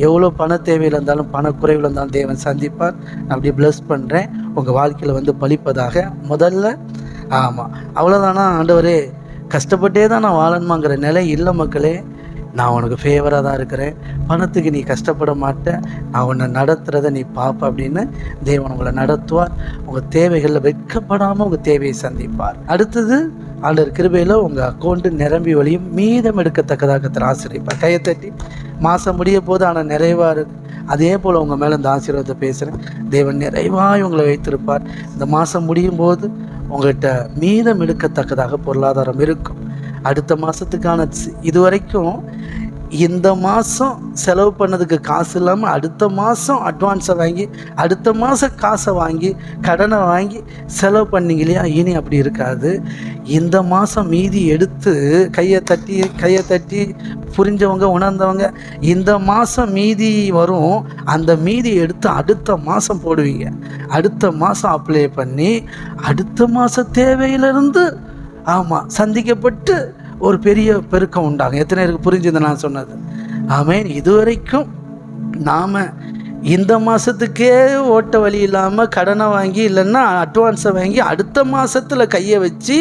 எவ்வளோ பண தேவையில் இருந்தாலும் பணக்குறைவில் இருந்தாலும் தேவன் சந்திப்பார். நான் அப்படியே ப்ளஸ் பண்ணுறேன். உங்கள் வாழ்க்கையில் வந்து பலிப்பதாக. முதல்ல ஆமாம், அவ்வளோதானா ஆண்டவரே, கஷ்டப்பட்டே தான் நான் வாழணுமாங்கிற நிலை இல்லை மக்களே. நான் உனக்கு ஃபேவராக தான் இருக்கிறேன், பணத்துக்கு நீ கஷ்டப்பட மாட்டேன், நான் உன்னை நடத்துகிறத நீ பார்ப்ப அப்படின்னு தேவன் உங்களை நடத்துவார். உங்கள் தேவைகளில் வெட்கப்படாமல் உங்கள் தேவையை சந்திப்பார். அடுத்தது ஆண்டவர் கிருபையில் உங்கள் அக்கௌண்ட்டு நிரம்பி வழியும் மீதம் எடுக்கத்தக்கதாக கர்த்தர் ஆசீர்வதிப்பார். கையை தட்டி மாதம் முடிய போது ஆனால் நிறைவாக இருக்கு. அதே போல் உங்கள் மேலே இந்த ஆசீர்வாதத்தை பேசுகிறேன். தேவன் நிறைவாய் உங்களை வைத்திருப்பார். இந்த மாதம் முடியும் போது உங்கள்கிட்ட மீதம் எடுக்கத்தக்கதாக பொருளாதாரம் இருக்கும். அடுத்த மாதத்துக்கான இதுவரைக்கும் இந்த மாதம் செலவு பண்ணதுக்கு காசு இல்லாமல் அடுத்த மாதம் அட்வான்ஸை வாங்கி அடுத்த மாதம் காசை வாங்கி கடனை வாங்கி செலவு பண்ணிங்க இல்லையா? இனி அப்படி இருக்காது. இந்த மாதம் மீதி எடுத்து கையை தட்டி புரிஞ்சவங்க உணர்ந்தவங்க இந்த மாதம் மீதி வரும், அந்த மீதி எடுத்து அடுத்த மாதம் போடுவீங்க. அடுத்த மாதம் அப்ளை பண்ணி அடுத்த மாதம் தேவையிலிருந்து சந்திக்கப்பட்டு ஒரு பெரிய பெருக்கம் உண்டாகும். எத்தனை பேருக்கு புரிஞ்சுது நான் சொன்னது? ஆமென். இதுவரைக்கும் நாம் இந்த மாதத்துக்கே ஓட்ட வழி இல்லாமல் கடனை வாங்கி இல்லைன்னா அட்வான்ஸை வாங்கி அடுத்த மாதத்தில் கையை வச்சு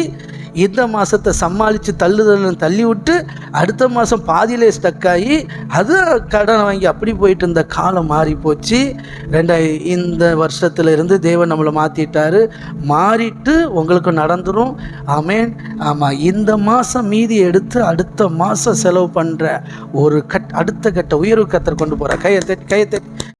இந்த மாதத்தை சமாளித்து தள்ளி விட்டு அடுத்த மாதம் பாதியிலே ஸ்டக்காகி அது கடனை வாங்கி அப்படி போயிட்டு இருந்த காலம் மாறி போச்சு. இந்த வருஷத்துலேருந்து தேவன் நம்மளை மாறிட்டு உங்களுக்கு நடந்துடும். ஆமென். ஆமாம், இந்த மாதம் மீதி எடுத்து அடுத்த மாதம் செலவு பண்ணுற ஒரு அடுத்த கட்ட உயர்வு கர்த்தர் கொண்டு போகிற கையை தட்டி